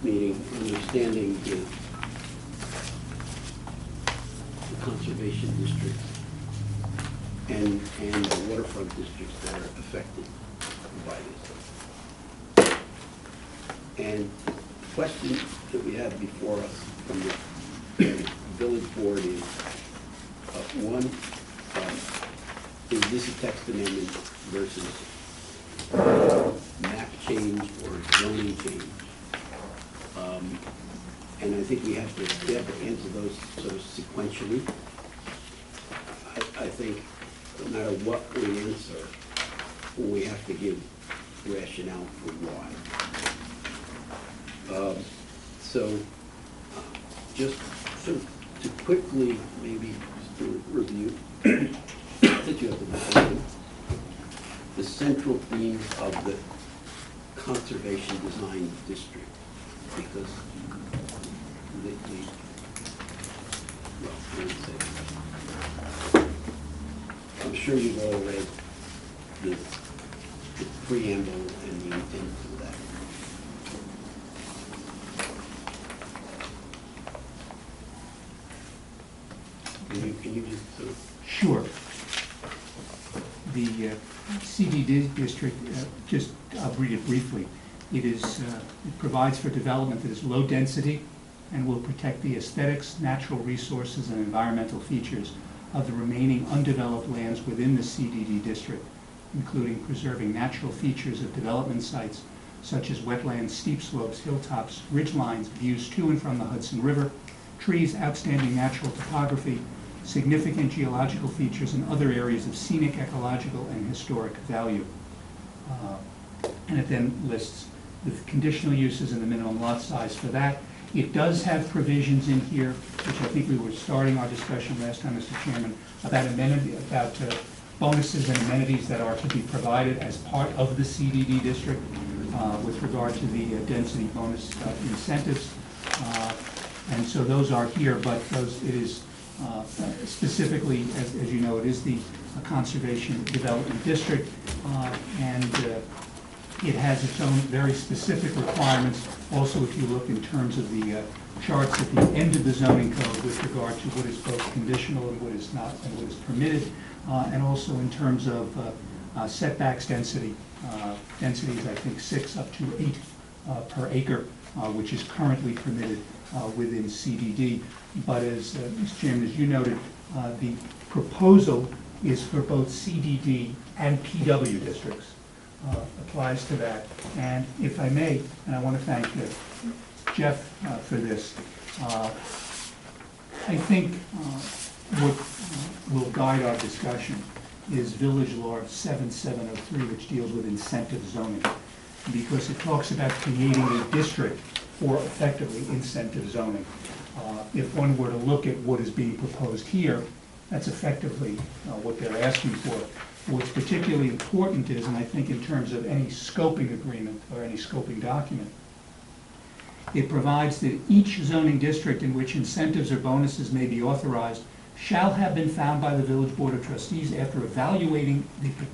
meeting, understanding the conservation districts and the waterfront districts that are affected by this. And the question that we have before us from the village board is, one, is this a text amendment versus map change or zoning change? And I think we have to answer those sort of sequentially. I think no matter what we answer, we have to give rationale for why. Just to quickly maybe just to review that you have the central themes of the conservation design district, because well, let me say, I'm sure you've all read the preamble and the intent of that. Can you just sort of... Sure. The CDD district, I'll read it briefly. It provides for development that is low density and will protect the aesthetics, natural resources, and environmental features of the remaining undeveloped lands within the CDD district, including preserving natural features of development sites such as wetlands, steep slopes, hilltops, ridgelines, views to and from the Hudson River, trees, outstanding natural topography, significant geological features, and other areas of scenic, ecological, and historic value. And it then lists the conditional uses and the minimum lot size for that. It does have provisions in here, which I think we were starting our discussion last time, Mr. Chairman, about bonuses and amenities that are to be provided as part of the CDD district with regard to the density bonus incentives. And so those are here, but it is specifically, as you know, it is the conservation development district, and it has its own very specific requirements. Also, if you look in terms of the charts at the end of the zoning code with regard to what is both conditional and what is not, and what is permitted, and also in terms of setbacks density. Density is, I think, 6 up to 8 per acre, which is currently permitted within CDD. But as Mr. Chairman, as you noted, the proposal is for both CDD and PW districts. Applies to that. And if I may, and I want to thank Jeff for this, I think what will guide our discussion is Village Law 7703, which deals with incentive zoning, because it talks about creating a district for effectively incentive zoning. If one were to look at what is being proposed here, that's effectively what they're asking for. What's particularly important is, and I think in terms of any scoping agreement or any scoping document, it provides that each zoning district in which incentives or bonuses may be authorized shall have been found by the Village Board of Trustees after evaluating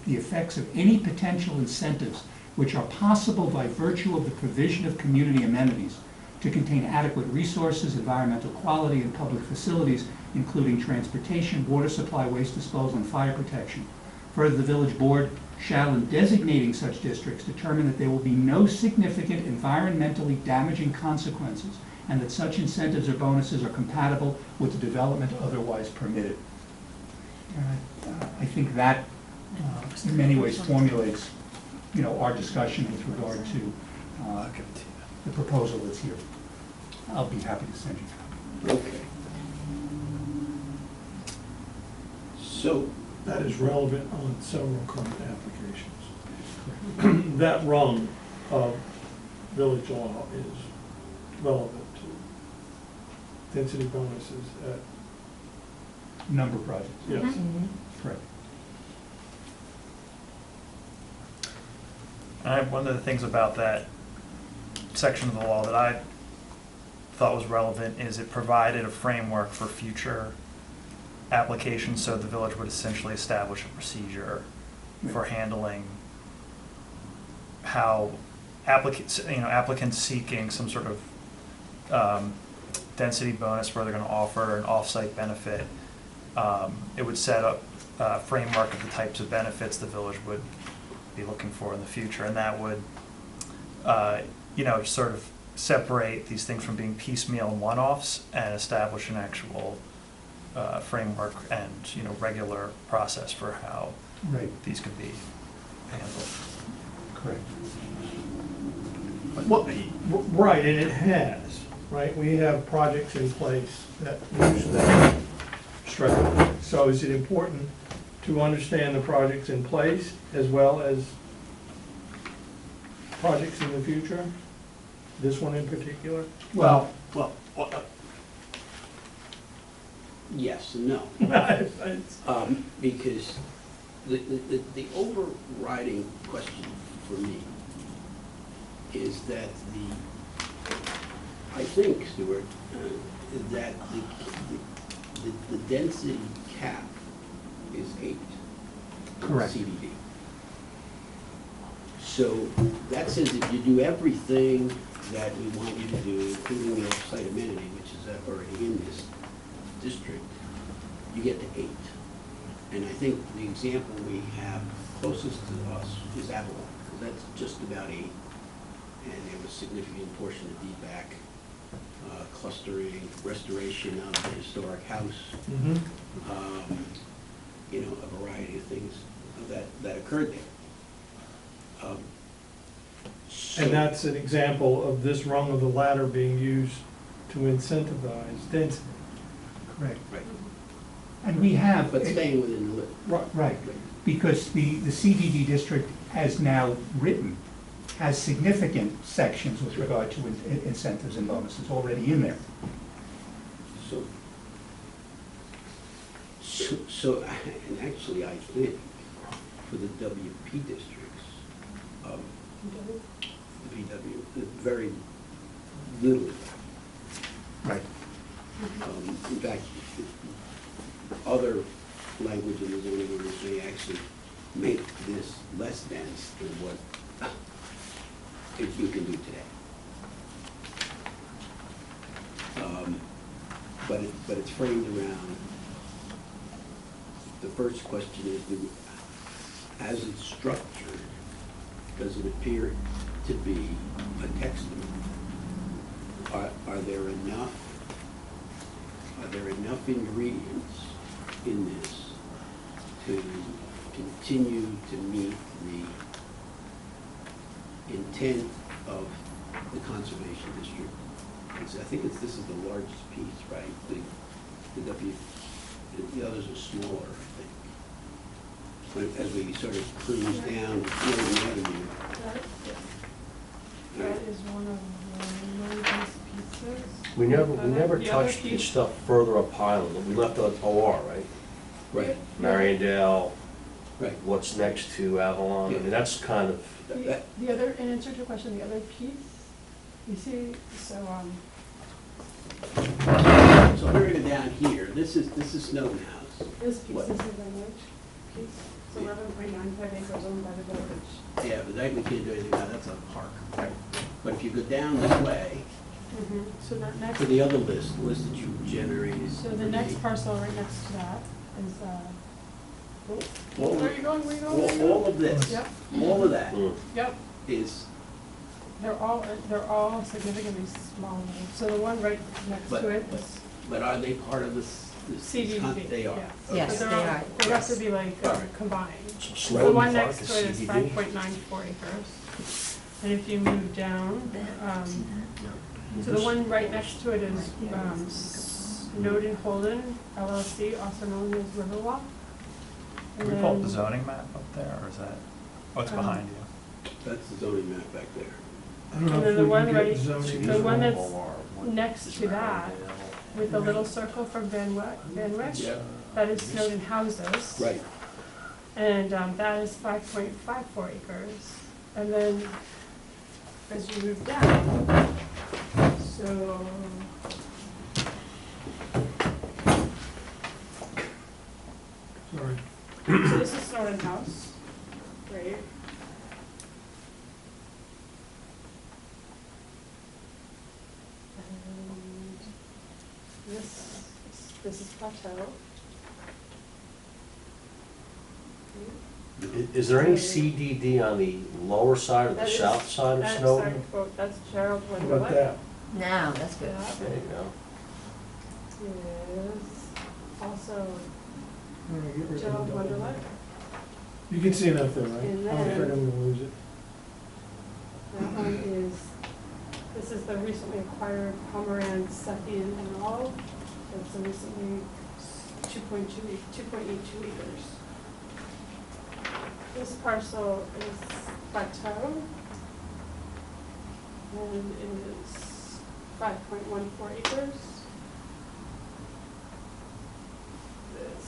the effects of any potential incentives which are possible by virtue of the provision of community amenities to contain adequate resources, environmental quality, and public facilities, including transportation, water supply, waste disposal, and fire protection. Further, the Village Board shall, in designating such districts, determine that there will be no significant environmentally damaging consequences and that such incentives or bonuses are compatible with the development otherwise permitted. I think that in many ways formulates, our discussion with regard to the proposal that's here. I'll be happy to send you a copy. Okay. So that is relevant on several current applications. That rung of village law is relevant to density bonuses at number projects. Yes. Mm-hmm. Correct. One of the things about that section of the law that I thought was relevant is it provided a framework for future applications, so the village would essentially establish a procedure for handling how applicants seeking some sort of density bonus where they're gonna offer an off-site benefit. It would set up a framework of the types of benefits the village would be looking for in the future, and that would, sort of separate these things from being piecemeal and one-offs and establish an actual framework and, regular process for how Right, these could be handled. correct. Well, right, and it has, right? We have projects in place that use that strategy. So is it important to understand the projects in place as well as projects in the future? This one in particular? Well, Yes and no. Because the overriding question for me is that I think, Stuart, that the density cap is 8. Correct. CDD. So that says if you do everything that we want you to do, including the off-site amenity, which is already in this district, you get to 8. And I think the example we have closest to us is Avalon, because that's just about 8. And there was a significant portion of DBAC, clustering, restoration of the historic house, Mhm. A variety of things that occurred there. So- And that's an example of this rung of the ladder being used to incentivize density. correct. Right, And we have. but staying within the limit. Right, because the CDD district has now written, has significant sections with regard to incentives and bonuses already in there. So, and actually, I think for the WP districts, the PW, very little. Right. In fact, other language in the zoning ordinance may actually make this less dense than what you can do today. But it's framed around, the first question is, as it's structured, does it appear to be a text amendment? Are there enough ingredients in this to continue to meet the intent of the conservation district? I think this is the largest piece, right? The others are smaller, I think. But as we sort of cruise down Fielding Avenue. That is one of the largest pieces. We never The other touched the piece- stuff further up Highland. We left out OR, right? Right, Mariondale, right. what's next to Avalon. I mean, that's kind of, The other, in answer to your question, the other piece, you see, so, So we're gonna go down here. This is Snowden House. this piece, What? this is the language piece, it's 11.95 acres owned by the village. Yeah, but that we can't do anything about, that's a park. But if you go down this way, So that next, to the other list that you generated. so the next parcel right next to that is, All- where are you going, where are you going, where are you All going? of this, Yep, all of that yep, is, they're all significantly smaller, so the one right next But- to it is but are they part of this? CDD. They are. yeah. Okay. Yes, But they they're all- are. They have to be like Alright. combined. so The Snowden one Park next is to it is CBD. 5.94 acres. And if you move down, so the one right next to it is Snowden Holden LLC, also known as Riverwalk. Can we pull up the zoning map up there, or is that, oh, it's behind you? That's the zoning map back there. I don't know And then if the we one can get right- zoning. the one that's OR, what next is to that, Mariondale. with the little circle from Van Wyck, Yeah. that is Snowden Houses. Right. And that is 5.54 acres. And then as you move down, so. Sorry. So this is Snowden House, right? And This is plateau. Is there any CDD on the lower side or the That is- south side of That's, Snowden? that's Gerald How Wonderland. about that? Now, that's good. There you go. Is also All right, get rid of Gerald the double. Wonderland. You can see enough there, right? And I'm afraid then- I'm gonna lose it. That one is, this is the recently acquired Pomerantz Sethian and all. It's a recently 2.82 acres. This parcel is plateau. And it is 5.14 acres. This.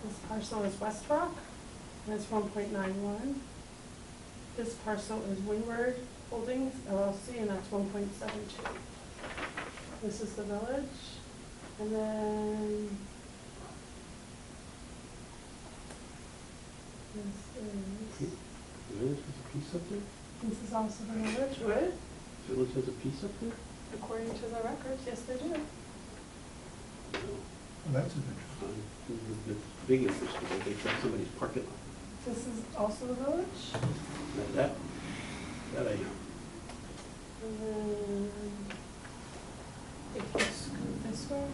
This parcel is West Rock, and it's 1.91. This parcel is Windward Holdings LLC, and that's 1.72. This is the village, and then this Village has a piece up there? is also the village, would, Village has a piece up there? according to the records, yes they do. No. Well, that's an interesting. It's big interest, because they took somebody's parking lot. This is also the village, That I know. and then if you scoot this way,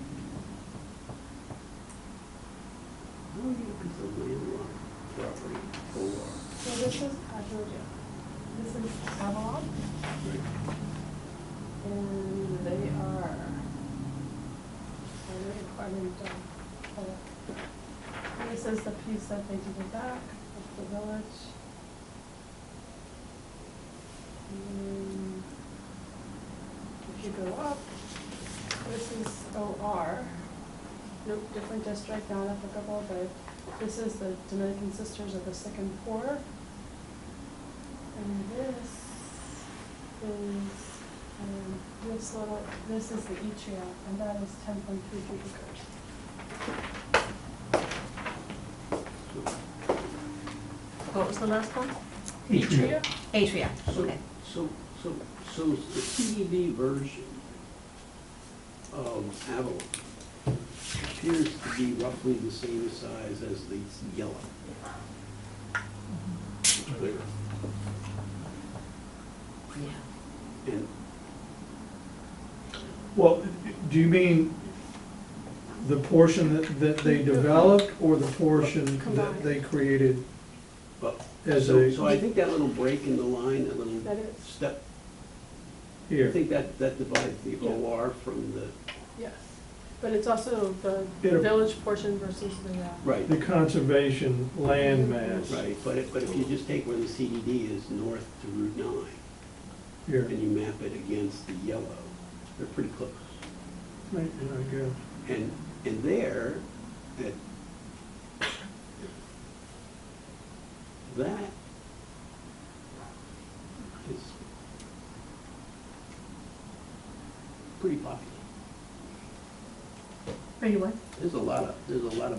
How do you get a piece of land on property for? so this is, I told you, this is Avalon. And they are, and this is the piece that they did it back of the village. And if you go up, this is OR. Nope, different district, not applicable, but this is the Dominican Sisters of the Sick and Poor. And this is, this is the Atria, and that is 10.33 acres. What was the last one? Atria. Atria, So, okay. so the CDD version of Avalon appears to be roughly the same size as the yellow. It's bigger. Yeah. And Well, do you mean the portion that they developed, or the portion that Combined. they created Well, as so a, I think that little break in the line, that little That is, step, I here? think that divides the Yeah. OR from the, yes, but it's also the It- village portion versus the, right, The conservation land mass right. But if you just take where the CDD is north to Route 9, here. and you map it against the yellow, they're pretty close. Right, yeah, I guess. And there, that is pretty popular. Are you what? There's a lot of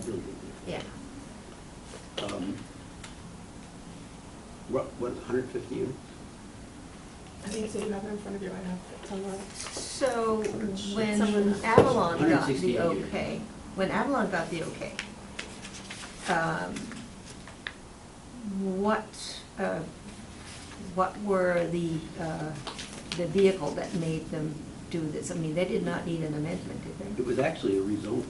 building Yeah. there. What, 150 units? I think so, you have it in front of you, I have it somewhere. So when Someone- Avalon got 160 the a year. okay, when Avalon got the okay, what were the vehicle that made them do this? I mean, they did not need an amendment, did It was actually a rezoning,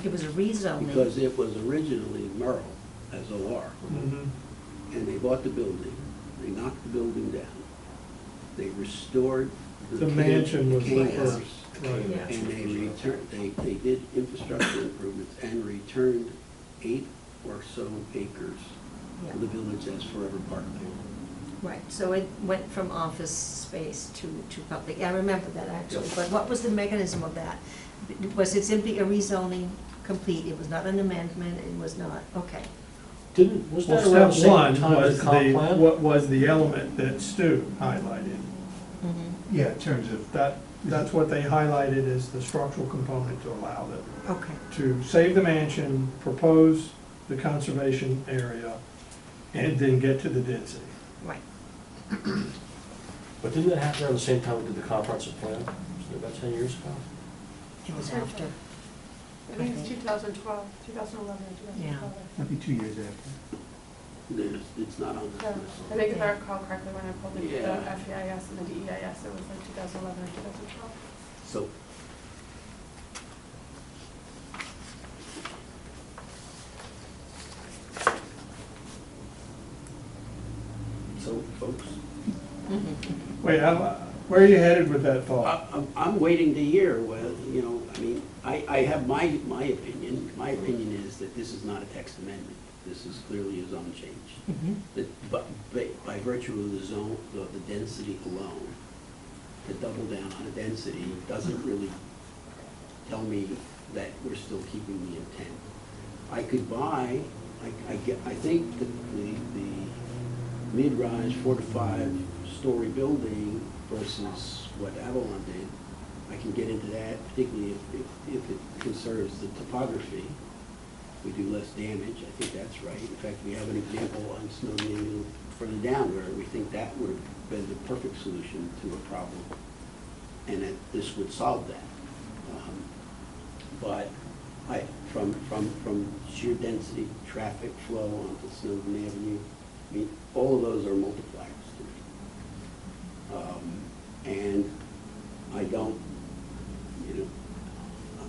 they? It was a rezoning. because it was originally Merle as OR. Mhm. And they bought the building, they knocked the building down, they restored The cave- mansion was the cave first, house, right. Yeah. and they returned, they did infrastructure improvements and returned 8 or so acres Yeah. to the village as forever park. Right, so it went from office space to public. I remember that actually, but what was the mechanism of that? Was it simply a rezoning complete? It was not an amendment, it was not, okay. Was Well, that around the step same one time as was the comp the, plan? what was the element that Stu highlighted? Yeah, in terms of, That's what they highlighted as the structural component to allow them Okay, to save the mansion, propose the conservation area, and then get to the density. right. But didn't that happen around the same time we did the comprehensive plan? Was it about 10 years ago? It was after. I think it's 2012, 2011 or 2012. That'd be 2 years after. It's not on this Yeah, list. I think if I recall correctly, when I pulled the Yeah. FEIS and the DEIS, it was like 2011 or 2012. So, folks, Wait, where are you headed with that thought? I'm waiting to hear whether, you know, I mean, I have my opinion. My opinion is that this is not a text amendment. This is clearly a zone change. But by virtue of the zone, of the density alone, to double down on a density doesn't really tell me that we're still keeping the intent. I could buy, I think the mid-rise 4 to 5 story building versus what Avalon did, I can get into that, particularly if it conserves the topography. We do less damage, I think that's right. In fact, we have an example on Snowden Avenue further down where we think that would have been the perfect solution to a problem, and that this would solve that. But from sheer density, traffic flow onto Snowden Avenue, I mean, all of those are multipliers to me. And I don't, you know,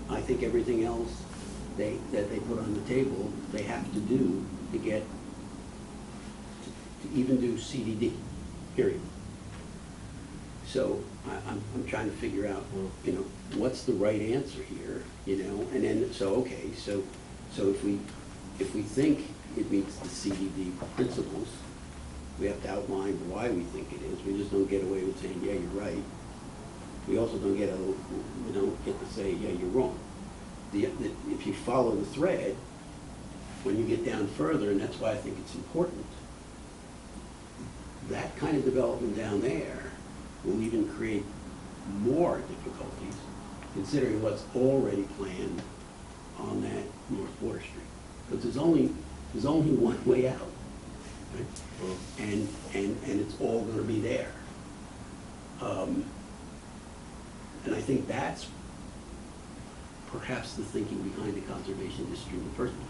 I think everything else that they put on the table, they have to do to get, to even do CDD, period. So I'm trying to figure out, you know, what's the right answer here, you know, and then, so, okay, so if we think it meets the CDD principles, we have to outline why we think it is. We just don't get away with saying, yeah, you're right. We also don't get to say, yeah, you're wrong. If you follow the thread, when you get down further, and that's why I think it's important, that kind of development down there will even create more difficulties, considering what's already planned on that North Water Street. Because there's only one way out, right? And it's all going to be there. And I think that's perhaps the thinking behind the conservation district in the first place.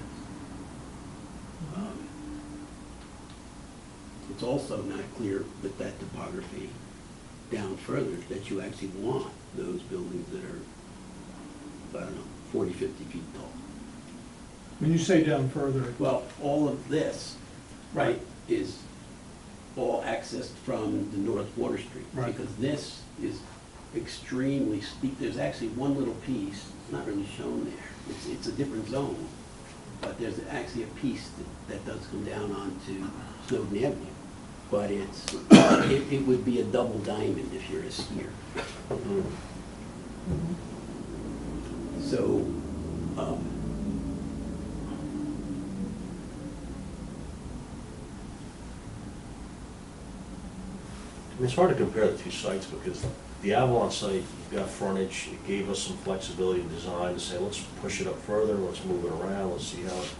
It's also not clear with that topography down further that you actually want those buildings that are, I don't know, 40, 50 feet tall. When you say down further, Well, all of this, right, is all accessed from the North Water Street. Right. Because this is extremely steep. There's actually one little piece, it's not really shown there. It's a different zone, but there's actually a piece that does come down onto Snowden Avenue. But it would be a double diamond if you're a skier. So, I mean, it's hard to compare the two sites because the Avalon site, you've got frontage, it gave us some flexibility in design to say, let's push it up further, let's move it around, let's see how it,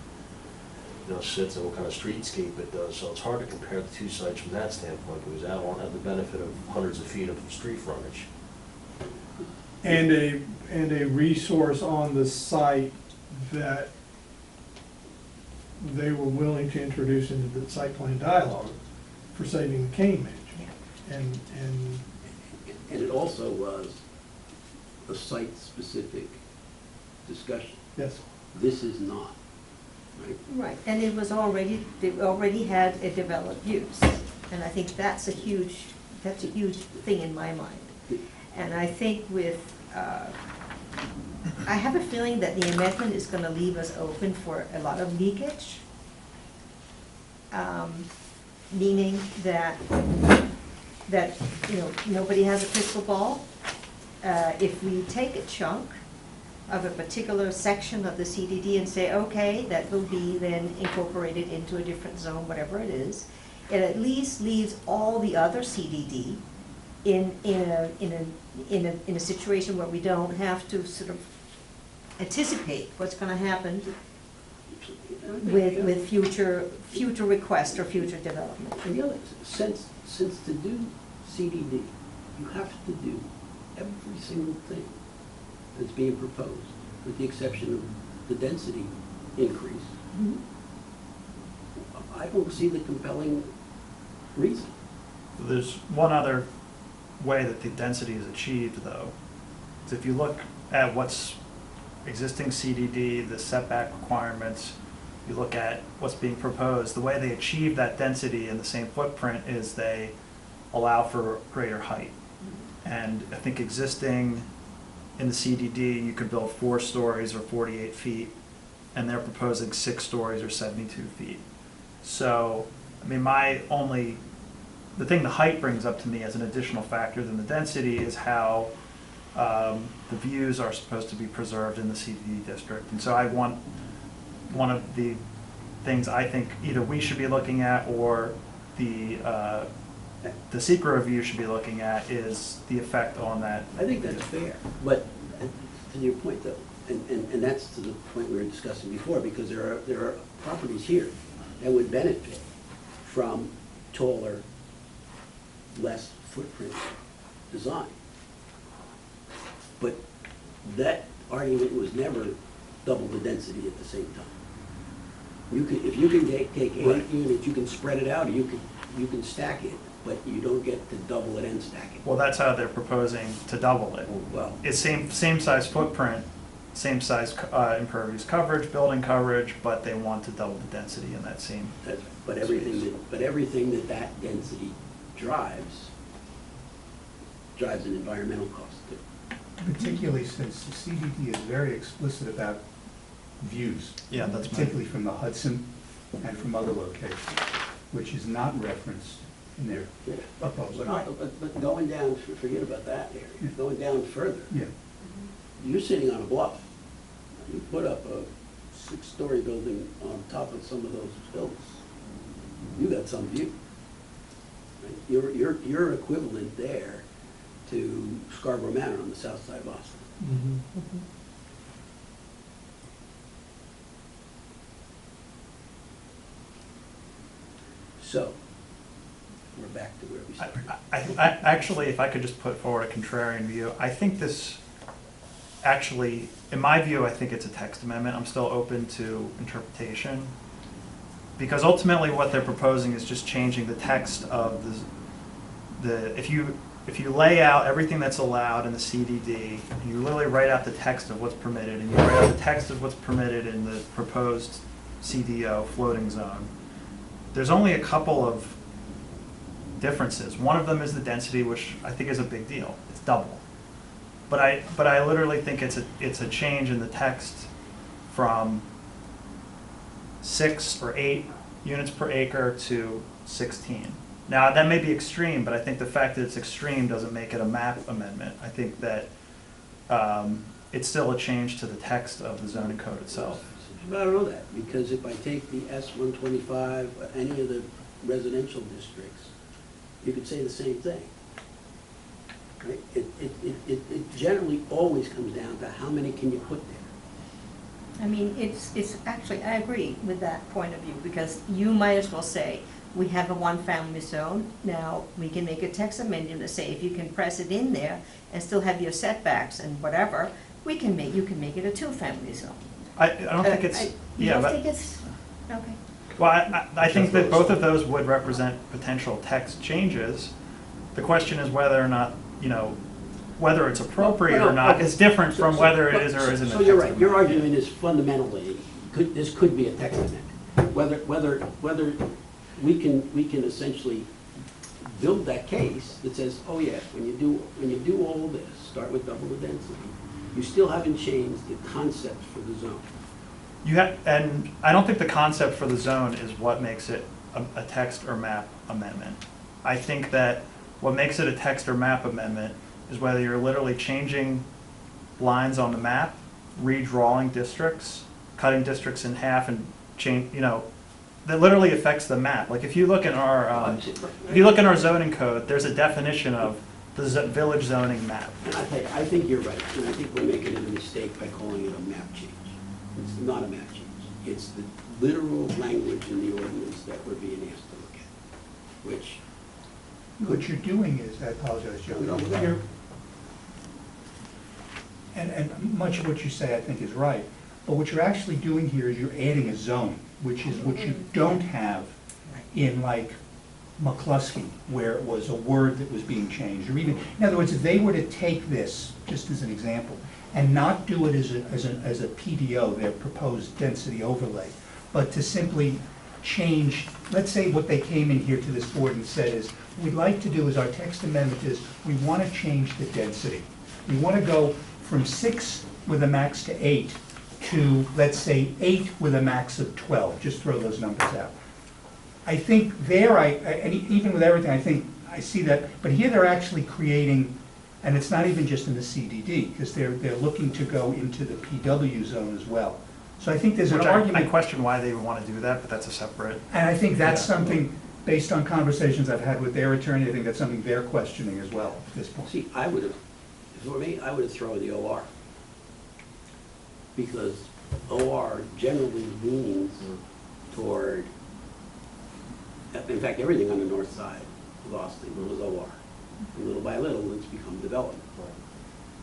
you know, sits and what kind of streetscape it does. So it's hard to compare the two sites from that standpoint because Avalon had the benefit of hundreds of feet of street frontage. and a resource on the site that they were willing to introduce into the site plan dialogue for saving the cane management. and it also was a site-specific discussion. Yes, This is not, right? Right, and it was already, they already had a developed use, and I think that's a huge thing in my mind. And I think with, I have a feeling that the amendment is gonna leave us open for a lot of leakage. Meaning that, you know, nobody has a crystal ball. If we take a chunk of a particular section of the CDD and say, okay, that will be then incorporated into a different zone, whatever it is, it at least leaves all the other CDD in a situation where we don't have to sort of anticipate what's gonna happen with future requests or future development. And the other, since to do CDD, you have to do every single thing that's being proposed, with the exception of the density increase. Mhm. I don't see the compelling reason. There's one other way that the density is achieved, though. Is if you look at what's existing CDD, the setback requirements, you look at what's being proposed, the way they achieve that density in the same footprint is they allow for greater height. And I think existing in the CDD, you could build 4 stories or 48 feet, and they're proposing 6 stories or 72 feet. So, I mean, the thing the height brings up to me as an additional factor than the density is how the views are supposed to be preserved in the CDD district. And so one of the things I think either we should be looking at or the secret review should be looking at is the effect on that. I think that's fair, but to your point though, and that's to the point we were discussing before, because there are properties here that would benefit from taller, less footprint design. But that argument was never double the density at the same time. If you can take 8 units, you can spread it out, or you can stack it, but you don't get to double it and stack it. Well, that's how they're proposing to double it. Well, It's same size footprint, same size impervious coverage, building coverage, but they want to double the density in that same. but everything that density drives an environmental cost too. Particularly since the CDD is very explicit about views. Yeah, that's my- particularly from the Hudson and from other locations, which is not referenced in their proposal. But going down, forget about that area, Yeah. going down further, Yeah, you're sitting on a bluff. You put up a 6-story building on top of some of those hills, you got some view. Right? You're equivalent there to Scarborough Manor on the south side of Boston. Mhm. So, we're back to where we started. Actually, if I could just put forward a contrarian view, I think this, actually, in my view, I think it's a text amendment. I'm still open to interpretation. Because ultimately what they're proposing is just changing the text of if you lay out everything that's allowed in the CDD, and you literally write out the text of what's permitted, and you write out the text of what's permitted in the proposed CDO floating zone, there's only a couple of differences. One of them is the density, which I think is a big deal. It's double. But I literally think it's a change in the text from 6 or 8 units per acre to 16. Now, that may be extreme, but I think the fact that it's extreme doesn't make it a map amendment. I think that it's still a change to the text of the zoning code itself. I don't know that, because if I take the S-125, any of the residential districts, you could say the same thing. Right? It generally always comes down to how many can you put there. I mean, it's actually, I agree with that point of view, because you might as well say, we have a 1-family zone, now we can make a text amendment to say, if you can press it in there and still have your setbacks and whatever, you can make it a 2-family zone. I don't think it's, You yeah, don't but, think it's, okay. well, I think that both of those would represent potential text changes. The question is whether or not, whether it's appropriate or not is different from whether it is or isn't a text So you're right, your amendment. argument is fundamentally, this could be a text amendment. Whether we can essentially build that case that says, oh yeah, when you do all this, start with double the density, you still haven't changed the concept for the zone. And I don't think the concept for the zone is what makes it a text or map amendment. I think that what makes it a text or map amendment is whether you're literally changing lines on the map, redrawing districts, cutting districts in half and that literally affects the map. Like if you look in our zoning code, there's a definition of the village zoning map. And I think you're right, and I think we're making a mistake by calling it a map change. It's not a map change. It's the literal language in the ordinance that we're being asked to look at, which What you're doing is, I apologize, Joe. No, no. You're- And much of what you say, I think, is right. But what you're actually doing here is you're adding a zone, which is what you don't have in like McCluskey, where it was a word that was being changed, or even, in other words, if they were to take this, just as an example, and not do it as a PDO, their proposed density overlay, but to simply change, let's say what they came in here to this board and said is, what we'd like to do is, our text amendment is, we want to change the density. We want to go from 6 with a max to 8 to, let's say, 8 with a max of 12, just throw those numbers out. I think there, and even with everything, I think, I see that, but here they're actually creating, and it's not even just in the CDD, because they're looking to go into the PW zone as well. So I think there's an Which argument. I question why they would want to do that, but that's a separate. And I think that's Yeah. something, based on conversations I've had with their attorney, I think that's something they're questioning as well at this point. See, I would have, for me, I would have thrown the OR. Because OR generally leans toward, in fact, everything on the north side of Austin was OR. And little by little, it's become development.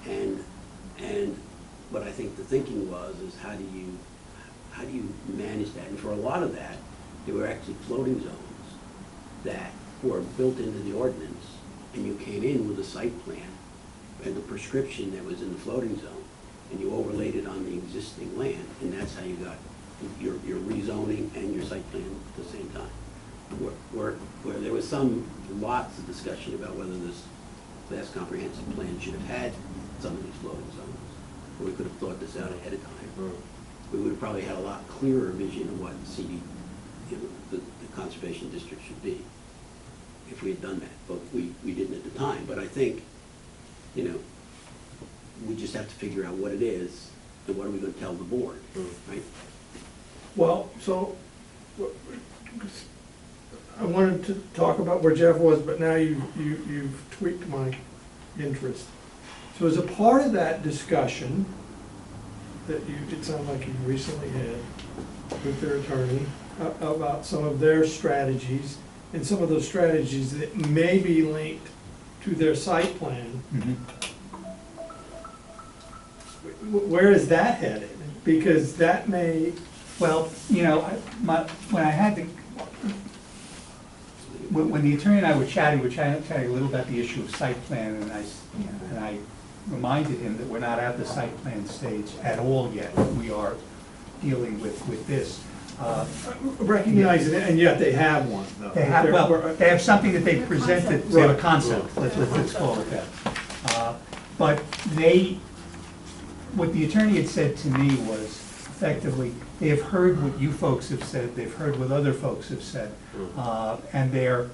And what I think the thinking was is how do you manage that? And for a lot of that, there were actually floating zones that were built into the ordinance, and you came in with a site plan and the prescription that was in the floating zone, and you overlaid it on the existing land, and that's how you got your rezoning and your site plan at the same time. Where there was lots of discussion about whether this last comprehensive plan should have had some of these floating zones. Or we could have thought this out ahead of time. We would have probably had a lot clearer vision of what the conservation district should be if we had done that, but we didn't at the time. But I think, we just have to figure out what it is, and what are we gonna tell the board, right? Well, so, I wanted to talk about where Jeff was, but now you've tweaked my interest. So as a part of that discussion that it sounds like you recently had with their attorney about some of their strategies, and some of those strategies that may be linked to their site plan, where is that headed? Because that may, Well, when I had the, when the attorney and I were chatting a little about the issue of site plan, and I reminded him that we're not at the site plan stage at all yet. We are dealing with this. recognize it, and yet they have one, though. They have, they have something that they presented, they have a concept, let's call it that. But what the attorney had said to me was, effectively, they have heard what you folks have said, they've heard what other folks have said, and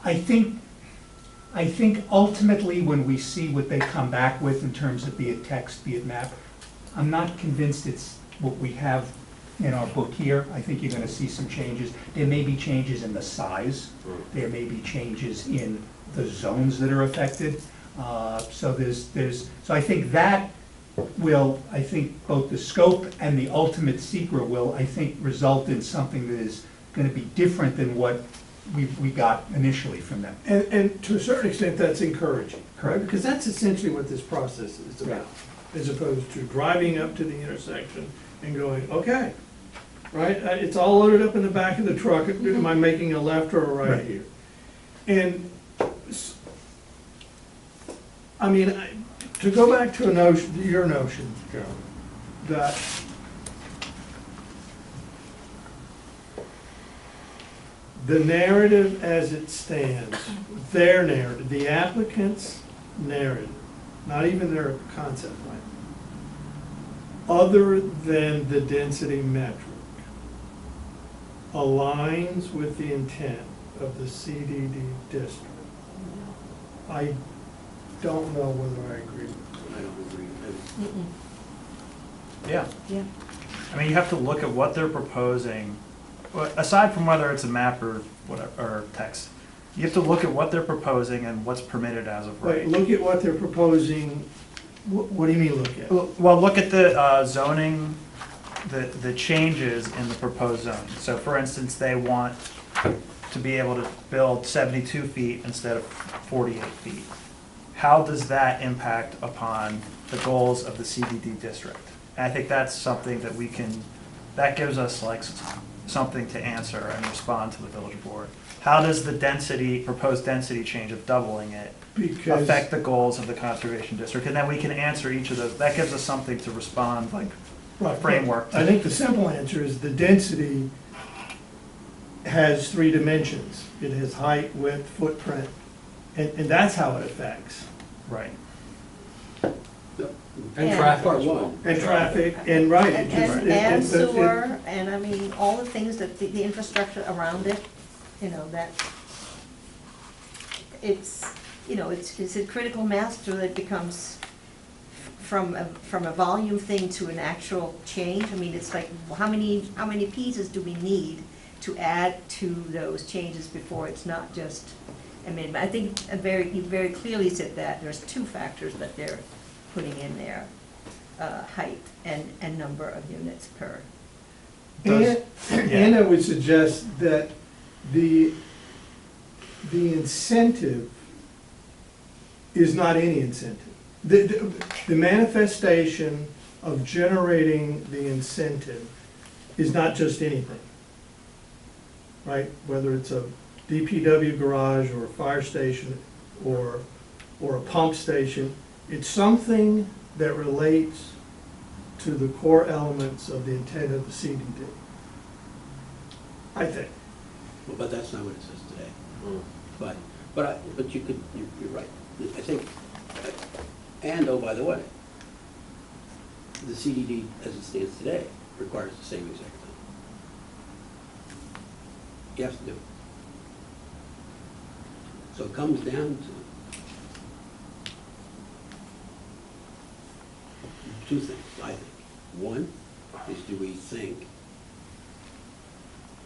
I think ultimately when we see what they come back with in terms of be it text, be it map, I'm not convinced it's what we have in our book here. I think you're gonna see some changes. There may be changes in the size, there may be changes in the zones that are affected. So I think that will, I think both the scope and the ultimate secret will, I think, result in something that is gonna be different than what we got initially from them. And to a certain extent, that's encouraging, Correct. right? Because that's essentially what this process is about, as opposed to driving up to the intersection and going, okay, right? It's all loaded up in the back of the truck, am I making a left or a right Right. here? And, I mean, to go back to your notion, Joe, that the narrative as it stands, their narrative, the applicant's narrative, not even their concept plan, other than the density metric, aligns with the intent of the CDD district. I don't know whether I agree. I don't agree. Yeah. Yeah. I mean, you have to look at what they're proposing, aside from whether it's a map or whatever, or text. You have to look at what they're proposing and what's permitted as of right. Wait, look at what they're proposing, what do you mean look at? Well, look at the zoning, the changes in the proposed zone. So for instance, they want to be able to build 72 feet instead of 48 feet. How does that impact upon the goals of the CBD district? And I think that's something that we can, that gives us like something to answer and respond to the village board. How does the density, proposed density change of doubling it Because- affect the goals of the conservation district? And then we can answer each of those. That gives us something to respond, like Right. framework. I think the simple answer is the density has 3 dimensions. It has height, width, footprint, and that's how it affects. Right. And And- traffic as well. And traffic, and right. it And, just- and it- and it- sewer, and I mean, all the things that, the infrastructure around it, you know, that, it's, you know, it's a critical mass so that it becomes from a volume thing to an actual change. I mean, it's like, how many pieces do we need to add to those changes before it's not just, I mean, I think you very clearly said that there's 2 factors that they're putting in there, height and number of units per. And I would suggest that the incentive is not any incentive. The manifestation of generating the incentive is not just anything, right? Whether it's a DPW garage or a fire station or a pump station, it's something that relates to the core elements of the intent of the CDD. I think. Well, but that's not what it says today. Mm. But you could, you're right. I think, and oh, by the way, the CDD as it stands today requires the same exact thing. You have to do it. So it comes down to 2 things, I think. One is, do we think,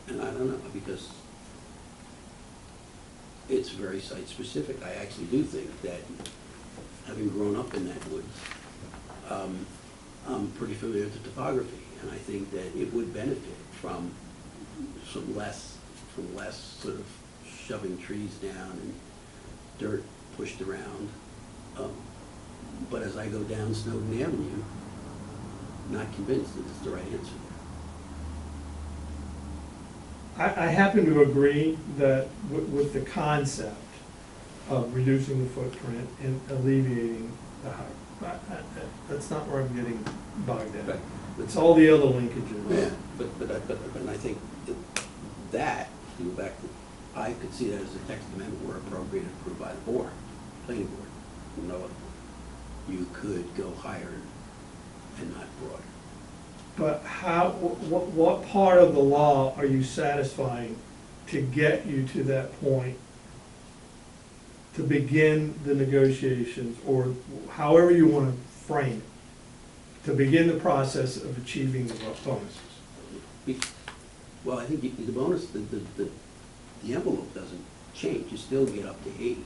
and I don't know, because it's very site-specific. I actually do think that, having grown up in that woods, I'm pretty familiar with the topography, and I think that it would benefit from some less sort of shoving trees down and dirt pushed around. But as I go down Snowden Avenue, not convinced that it's the right answer. I happen to agree that with the concept of reducing the footprint and alleviating the height. That's not where I'm getting bogged down. Right. It's all the other linkages. Yeah, but I think that, to go back to, I could see that as a text amendment where appropriate and approved by the board, planning board, no other board. You could go higher and not broader. But how, what part of the law are you satisfying to get you to that point, to begin the negotiations, or however you want to frame it, to begin the process of achieving the bonuses? Well, I think the bonus, the envelope doesn't change, you still get up to 80.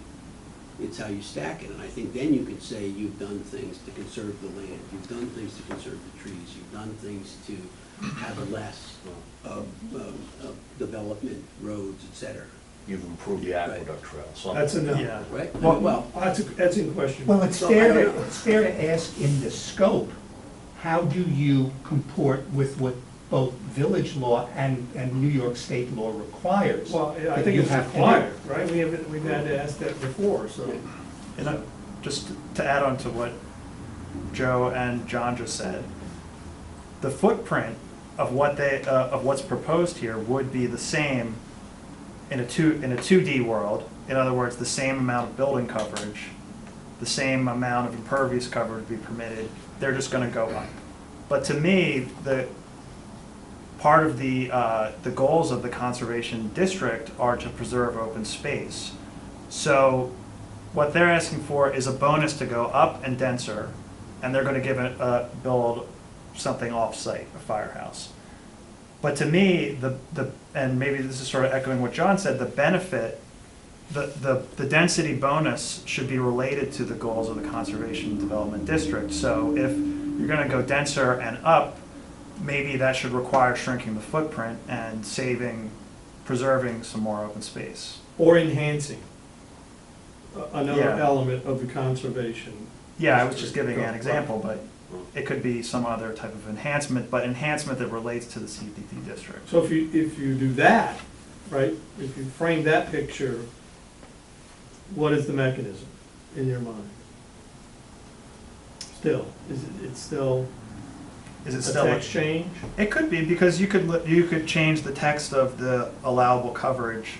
It's how you stack it, and I think then you can say you've done things to conserve the land, you've done things to conserve the trees, you've done things to have less development, roads, et cetera, You've improved the aqueduct trail. something. That's enough. Yeah. right? Well, That's in question. Well, it's So, fair I don't to, know. it's fair to ask in the scope, how do you comport with what both village law and New York state law requires? Well, I that think you it's have to do? required, right? We've had to ask that before, so. And just to add on to what Joe and John just said, the footprint of what of what's proposed here would be the same in a 2D world. In other words, the same amount of building coverage, the same amount of impervious cover would be permitted. They're just going to go up. But to me, the part of the goals of the conservation district are to preserve open space. So what they're asking for is a bonus to go up and denser, and they're going to build something off-site, a firehouse. But to me, and maybe this is sort of echoing what John said, the benefit, the density bonus should be related to the goals of the conservation development district. So if you're going to go denser and up, maybe that should require shrinking the footprint and saving preserving some more open space. Or enhancing another Yeah. element of the conservation. Yeah, I was just giving an example, but it could be some other type of enhancement, but enhancement that relates to the CDD district. So if you do that, right, if you frame that picture, what is the mechanism in your mind? Still, it's still Is it a still? text change? It could be, because you could change the text of the allowable coverage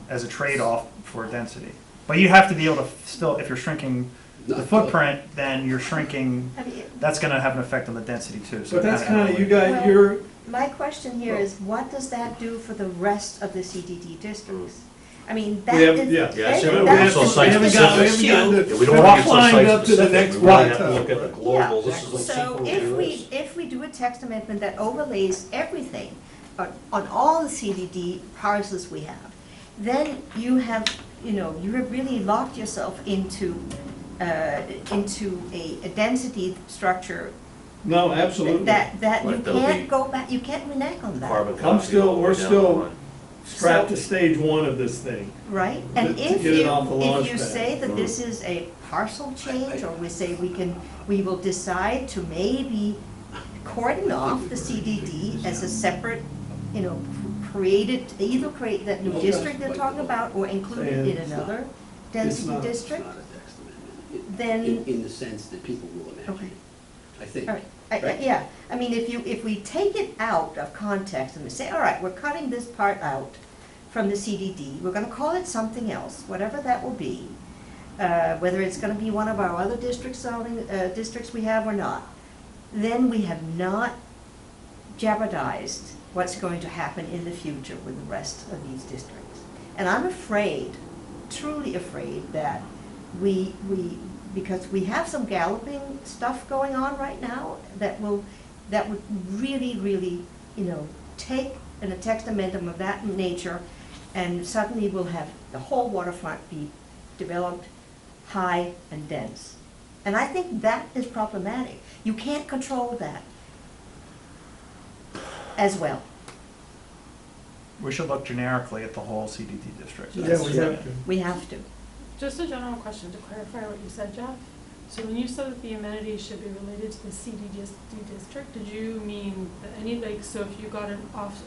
as a trade-off for density. But you have to be able to still, if you're shrinking the footprint, then you're shrinking, I mean, that's gonna have an effect on the density too. So But that's kinda kind of, you Well- guys, you're, my question here is, what does that do for the rest of the CDD districts? I mean, that We have- is. yeah. Yeah, so that- we that's have the site haven't issue. gotten specific. to Yeah, we don't want to get so flying up to the site-specific. next We really have plateau. to look at the global, this is like So simple if to we, this. if we do a text amendment that overlays everything on all the CDD parcels we have, then you have really locked yourself into a density structure no, absolutely. that you Right, that'll be- can't go back, you can't renege on that, Carbon I'm copy still, all the we're way down still the line. strapped to stage one of this thing. right? And To if get it off the you launch pad. say that this is a parcel change, or we say we will decide to maybe cordon off the CDD as a separate, either create that new district they're talking about, or include it in another density not. It's district, not a text amendment. then. In the sense that people will imagine Okay. it, I think. All right, Right. yeah, I mean, if we take it out of context and we say, all right, we're cutting this part out from the CDD, we're gonna call it something else, whatever that will be, whether it's gonna be one of our other districts we have or not, then we have not jeopardized what's going to happen in the future with the rest of these districts. And I'm afraid, truly afraid, that because we have some galloping stuff going on right now that would really, take a text amendment of that nature, and suddenly we'll have the whole waterfront be developed high and dense. And I think that is problematic. You can't control that as well. We should look generically at the whole CDD district. Yeah, we have to. We have to. Just a general question to clarify what you said, Jeff. So when you said that the amenities should be related to the CDD district, did you mean that so if you got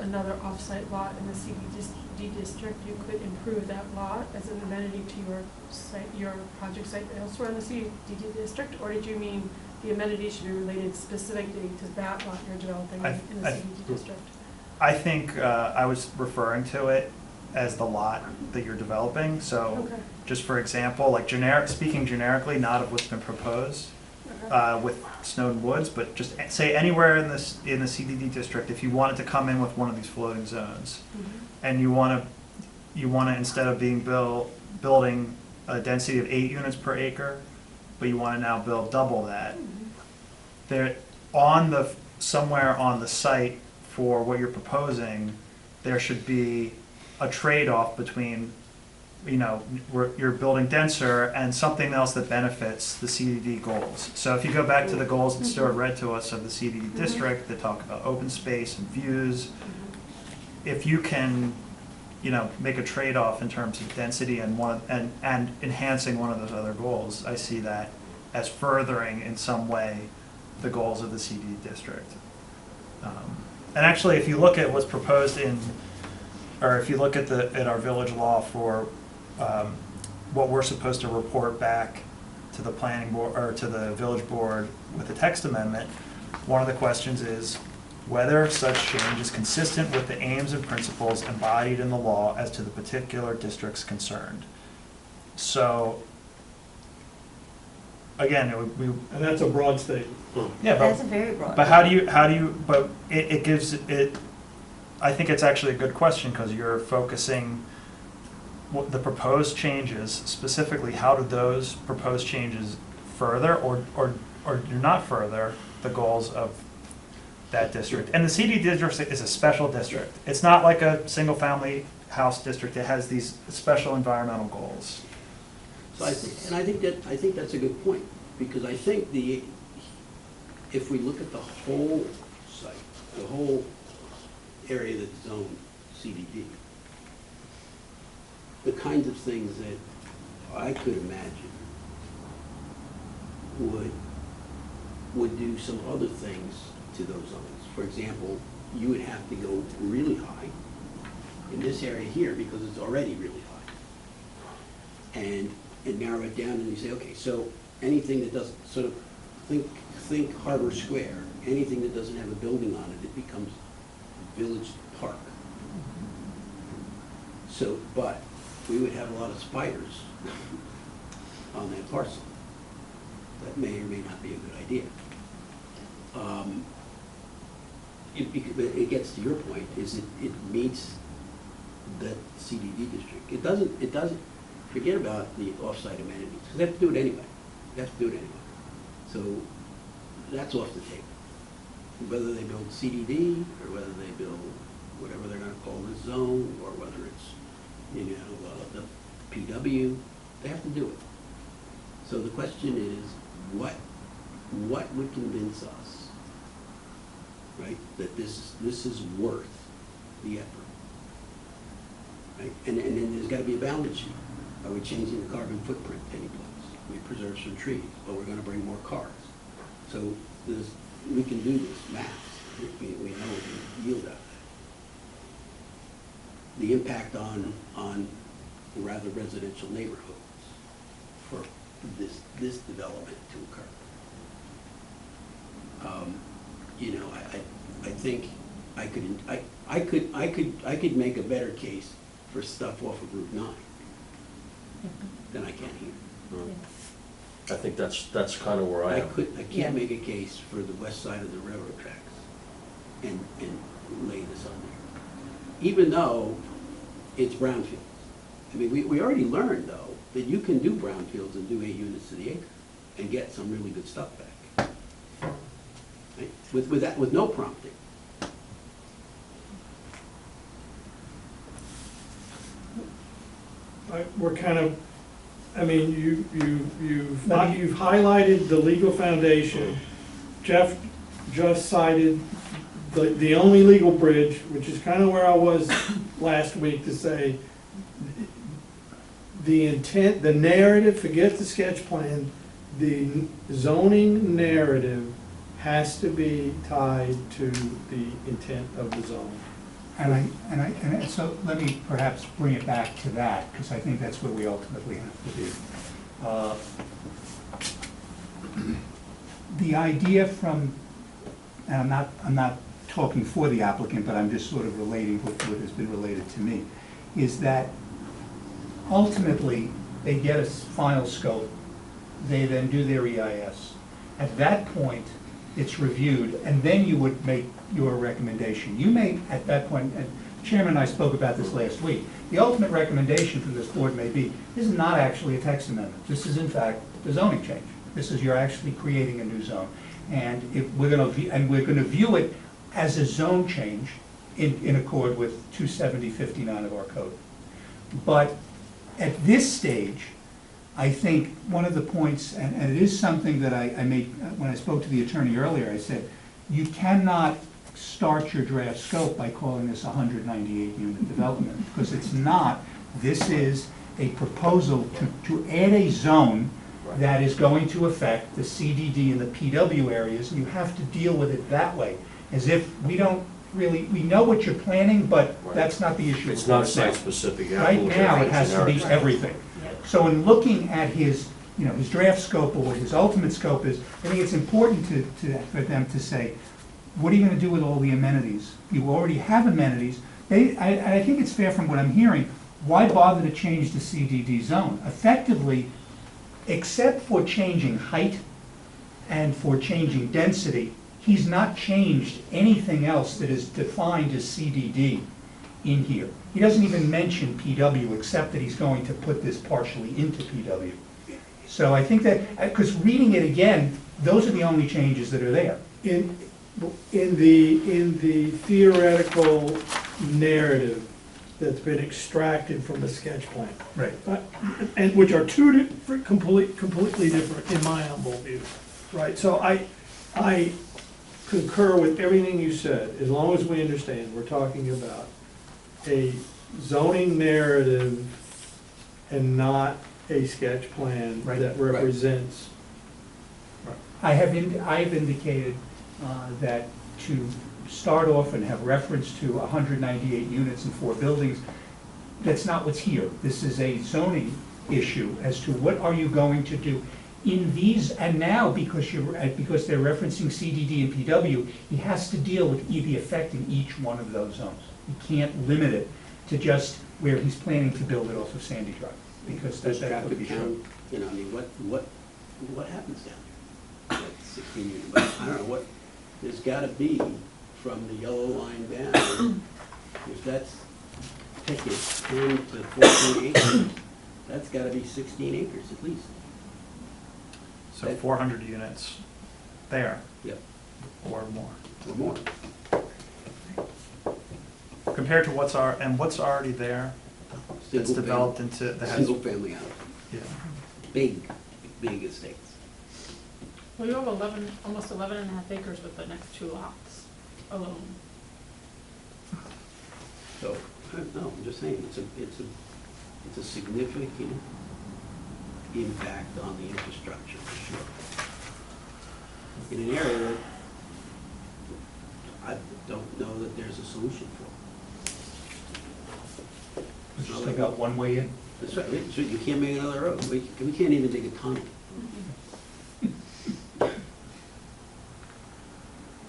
another off-site lot in the CDD district, you could improve that lot as an amenity to your site, your project site elsewhere in the CDD district? Or did you mean the amenities should be related specifically to that lot you're developing in the CDD district? I think I was referring to it as the lot that you're developing, so Okay. just for example, like speaking generically, not of what's been proposed Okay. with Snowden Woods, but just say anywhere in the CDD district, if you wanted to come in with one of these floating zones, Mhm. and you want to instead of building a density of 8 units per acre, but you want to now build double that, there somewhere on the site for what you're proposing, there should be a trade-off between, you're building denser and something else that benefits the CDD goals. So if you go back to the goals that Stuart read to us of the CDD district that talk about open space and views, if you can, make a trade-off in terms of density and enhancing one of those other goals, I see that as furthering in some way the goals of the CDD district. And actually, if you look at what's proposed if you look at our village law for what we're supposed to report back to the planning board, or to the village board with the text amendment, one of the questions is whether such change is consistent with the aims and principles embodied in the law as to the particular districts concerned. So, again, And that's a broad statement. yeah, That's a very broad. but but it gives it, I think it's actually a good question, because you're focusing the proposed changes, specifically, how do those proposed changes further or do not further the goals of that district? And the CD district is a special district. It's not like a single-family house district. It has these special environmental goals. So I think that's a good point, because I think if we look at the whole site, the whole area that's zoned CDD. The kinds of things that I could imagine would do some other things to those zones. For example, you would have to go really high in this area here because it's already really high. And narrow it down and you say, okay, so anything that doesn't, sort of think Harbor Square, anything that doesn't have a building on it, it becomes Village Park. So, but we would have a lot of spiders on that parcel. That may or may not be a good idea. It gets to your point, is it meets the CDD district. It doesn't, forget about the off-site amenities, because they have to do it anyway. They have to do it anyway. So that's off the table. Whether they build CDD, or whether they build whatever they're gonna call this zone, or whether it's, the PW, they have to do it. So the question is, what would convince us, right, that this is worth the effort, right? And then there's got to be a balance sheet. Are we changing the carbon footprint any place? We preserve some trees, but we're going to bring more cars. So we can do this math. We know we can yield out of that. The impact on rather residential neighborhoods for this development to occur. I think I could make a better case for stuff off of Route 9 than I can here. I think that's kind of where I am. I can't make a case for the west side of the railroad tracks and lay this on there, even though it's brownfields. I mean, we already learned though that you can do brownfields and do 8 units to the acre and get some really good stuff back. Right? With no prompting. We're kind of, I mean, you've highlighted the legal foundation. Jeff just cited the only legal bridge, which is kind of where I was last week, to say the intent, the narrative, forget the sketch plan, the zoning narrative has to be tied to the intent of the zone. And so let me perhaps bring it back to that, because I think that's where we ultimately have to be. The idea from, and I'm not talking for the applicant, but I'm just sort of relating what has been related to me, is that ultimately they get a final scope, they then do their EIS. At that point, it's reviewed, and then you would make your recommendation. You may, at that point, and Chairman and I spoke about this last week, the ultimate recommendation from this board may be, this is not actually a text amendment. This is in fact the zoning change. This is, you're actually creating a new zone. And if we're going to view it as a zone change in accord with 270-59 of our code. But at this stage, I think one of the points, and it is something that I made when I spoke to the attorney earlier, I said, you cannot start your draft scope by calling this a 198 unit development, because it's not. This is a proposal to add a zone that is going to affect the CDD and the PW areas, and you have to deal with it that way, as if we don't really, we know what you're planning, but that's not the issue. It's not site-specific. Right now, it has to be everything. So in looking at his, his draft scope, or what his ultimate scope is, I think it's important for them to say, what are you going to do with all the amenities? You already have amenities. I think it's fair from what I'm hearing, why bother to change the CDD zone? Effectively, except for changing height and for changing density, he's not changed anything else that is defined as CDD in here. He doesn't even mention PW, except that he's going to put this partially into PW. So I think that, because reading it again, those are the only changes that are there. In the theoretical narrative that's been extracted from the sketch plan. Right. And which are two completely different in my humble view, right? So I concur with everything you said, as long as we understand, we're talking about a zoning narrative and not a sketch plan Right. that represents. I've indicated that to start off and have reference to 198 units and 4 buildings, that's not what's here. This is a zoning issue as to what are you going to do in these, and now because they're referencing CDD and PW, he has to deal with the effect in each one of those zones. You can't limit it to just where he's planning to build it off of Sandy Drive, because Does that would be traffic true. count, you know, I mean, what happens down there? Like 16 units, but I don't know, what, there's gotta be from the yellow line down, if that's, pick it, 10 to 14 acres, that's gotta be 16 acres at least. So 400 units there, Yep, or more. or more. Compared to what's already there, it's Single developed fam- into, that has, Single family house, yeah. big estates. Well, you have almost 11 and a half acres with the next 2 lots alone. So, no, I'm just saying, it's a significant impact on the infrastructure, for sure. In an area that I don't know that there's a solution for. It's just like got one way in. That's right, so you can't make another road, we can't even dig a tunnel.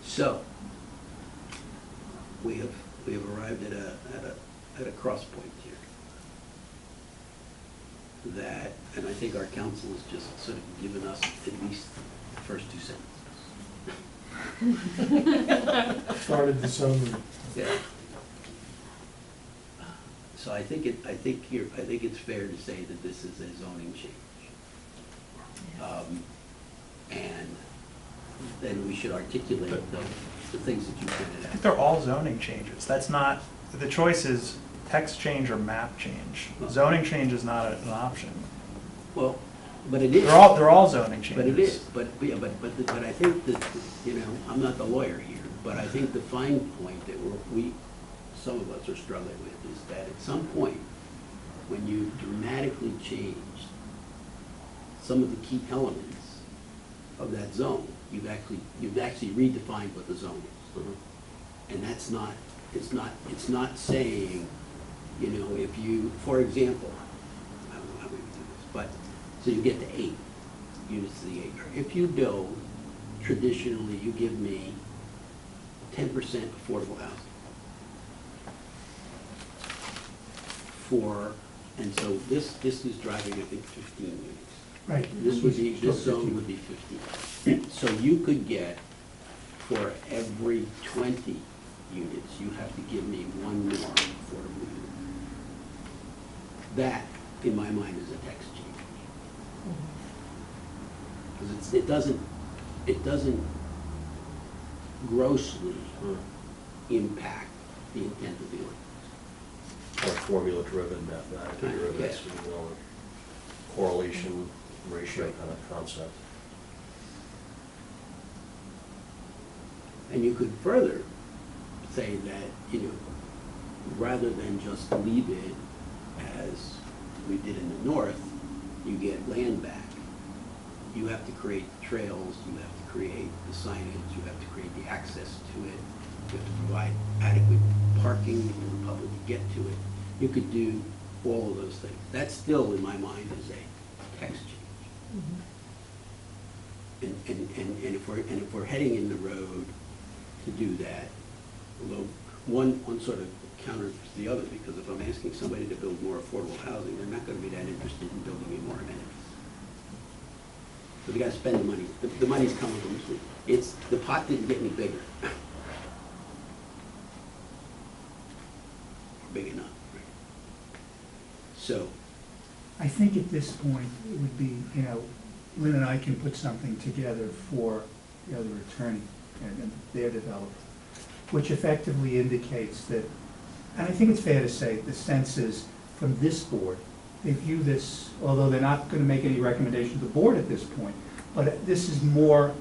So, we have arrived at a cross point here. That, and I think our council has just sort of given us at least the first 2 sentences. Started the summary. Yeah. So I think it's fair to say that this is a zoning change. And then we should articulate the things that you pointed I think out. they're all zoning changes. That's not, the choice is text change or map change. Zoning change is not an option. Well, but it is. They're all zoning changes. But it is, but I think that, you know, I'm not the lawyer here, but I think the fine point that some of us are struggling with is that at some point, when you dramatically change some of the key elements of that zone, you've actually redefined what the zone is. And that's not, it's not saying, you know, if you, for example, I don't know how we would do this, but, so you get to 8 units to the acre. If you build, traditionally, you give me 10% affordable housing. And so this is driving, I think, 15 units. Right. This zone would be 15. So you could get, for every 20 units, you have to give me 1 more affordable unit. That, in my mind, is a text change. Because it doesn't grossly impact the intent of the ordinance. Or formula-driven, mathematically driven, Yeah. it's, you know, correlation ratio kind of concept. And you could further say that, you know, rather than just leave it as we did in the north, you get land back. You have to create trails, you have to create the signage, you have to create the access to it, you have to provide adequate parking for the public to get to it. You could do all of those things. That still, in my mind, is a text change. And if we're heading in the road to do that, although one sort of counters the other, because if I'm asking somebody to build more affordable housing, they're not going to be that interested in building me more amenities. So they got to spend the money. The money's coming from the pot didn't get any bigger. Big enough. Right? So. I think at this point, it would be, you know, Lynn and I can put something together for the other attorney and their developer, which effectively indicates that, and I think it's fair to say, the sense is from this board, they view this, although they're not going to make any recommendation to the board at this point, but this is more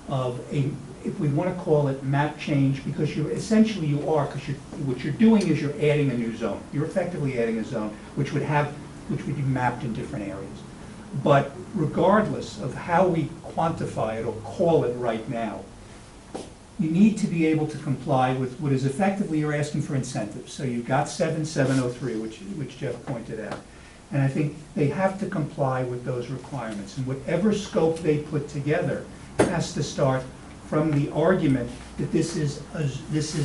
of a if we want to call it map change, because essentially you are, because what you're doing is you're adding a new zone. You're effectively adding a zone which would be mapped in different areas. But regardless of how we quantify it or call it right now, you need to be able to comply with what is effectively you're asking for incentives. So you've got 7703, which Jeff pointed out. And I think they have to comply with those requirements. And whatever scope they put together has to start from the argument that this is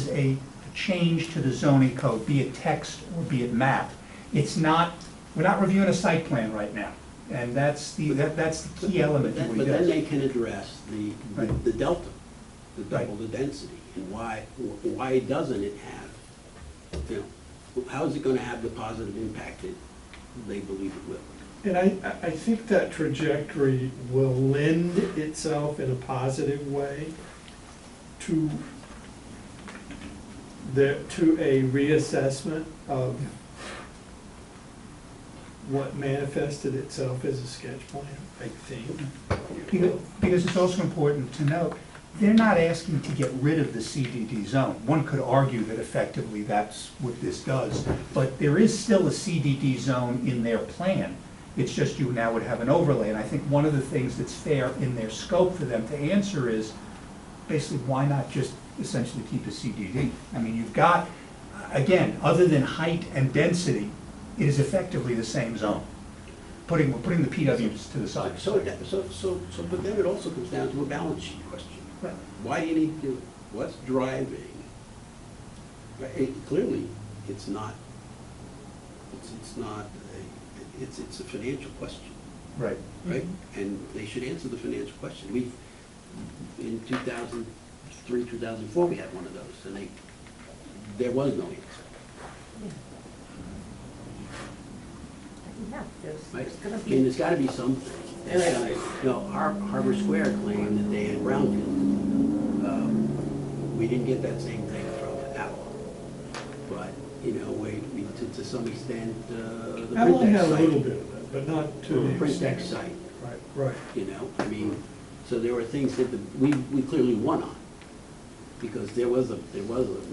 a change to the zoning code, be it text or be it map. It's not, we're not reviewing a site plan right now. And that's the key element that we do. But then they can address the Right. delta, the double the density, and why doesn't it have, you know, how is it gonna have the positive impact that they believe it will? And I think that trajectory will lend itself in a positive way to a reassessment of what manifested itself as a sketch plan, I think. Because it's also important to note, they're not asking to get rid of the CDD zone. One could argue that effectively that's what this does, but there is still a CDD zone in their plan. It's just you now would have an overlay, and I think one of the things that's fair in their scope for them to answer is basically why not just essentially keep a CDD? I mean, you've got, again, other than height and density, it is effectively the same zone. We're putting the PWs to the side. But then it also comes down to a balance sheet question. Right. Why do you need to do it? What's driving? Clearly, it's not, it's a financial question, Right. right? And they should answer the financial question. In 2003, 2004, we had one of those, and there was no answer. Yeah, Right? there's gonna I be. mean, there's gotta be something. You know, Harbor Square claimed that they had brownfield. We didn't get that same thing from Avalon. But, you know, to some extent, the Avalon had a Printex little site. bit of that, but not to The the Printex extent. site, Right. you know, I mean, so there were things that we clearly won on. Because there was a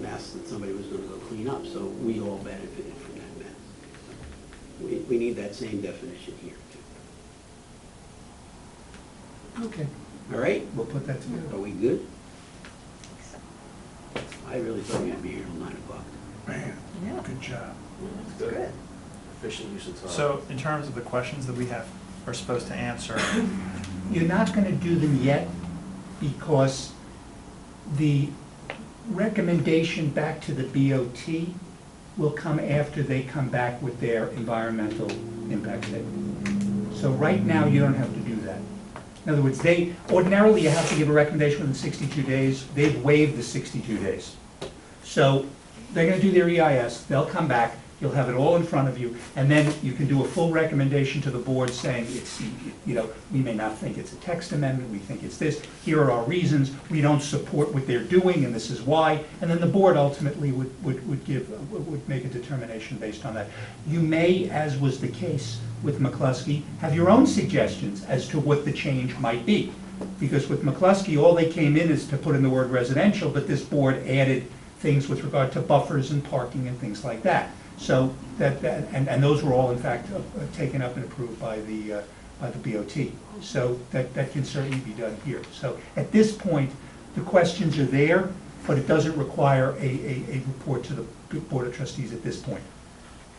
mess that somebody was gonna go clean up, so we all benefited from that mess. We need that same definition here, too. Okay, All right? we'll put that Are together. we good? I really thought we'd be here till 9 o'clock. Man, Yeah. good job. That's good. Efficient use of time. So in terms of the questions that we are supposed to answer, You're not going to do them yet because the recommendation back to the BOT will come after they come back with their environmental impact statement. So right now, you don't have to do that. In other words, ordinarily you have to give a recommendation within 62 days. They've waived the 62 days. So they're going to do their EIS, they'll come back, you'll have it all in front of you, and then you can do a full recommendation to the board saying it's, you know, we may not think it's a text amendment, we think it's this, here are our reasons, we don't support what they're doing, and this is why, and then the board ultimately would make a determination based on that. You may, as was the case with McCluskey, have your own suggestions as to what the change might be. Because with McCluskey, all they came in is to put in the word residential, but this board added things with regard to buffers and parking and things like that. So and those were all in fact taken up and approved by the BOT. So that can certainly be done here. So at this point, the questions are there, but it doesn't require a report to the Board of Trustees at this point.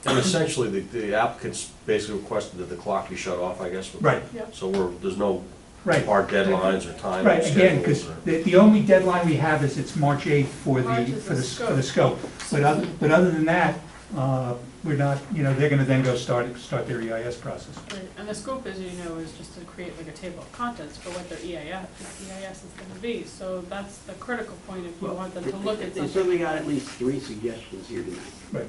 And essentially, the applicants basically requested that the clock be shut off, I guess. Right. Yep. So there's no Right. hard deadlines or time Right, again, schedules because or- the only deadline we have is it's March 8th for March the, is for the the scope. But other than that, we're not, you know, they're gonna then go start their EIS process. Right, and the scope, as you know, is just to create like a table of contents for what their EIS is gonna be. So that's the critical point if you Well, want them to look at They something. certainly got at least 3 suggestions here tonight Right.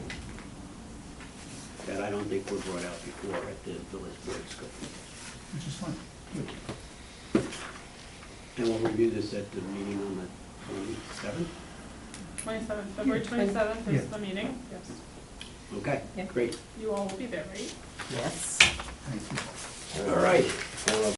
that I don't think were brought out before at the village board scope. Which is fine. Good. And we'll review this at the meeting on the 27th? 27th, February 27th is Yeah. the meeting, yes. Okay, Yeah. great. You all will be there, right? Yes. Thank you. All right.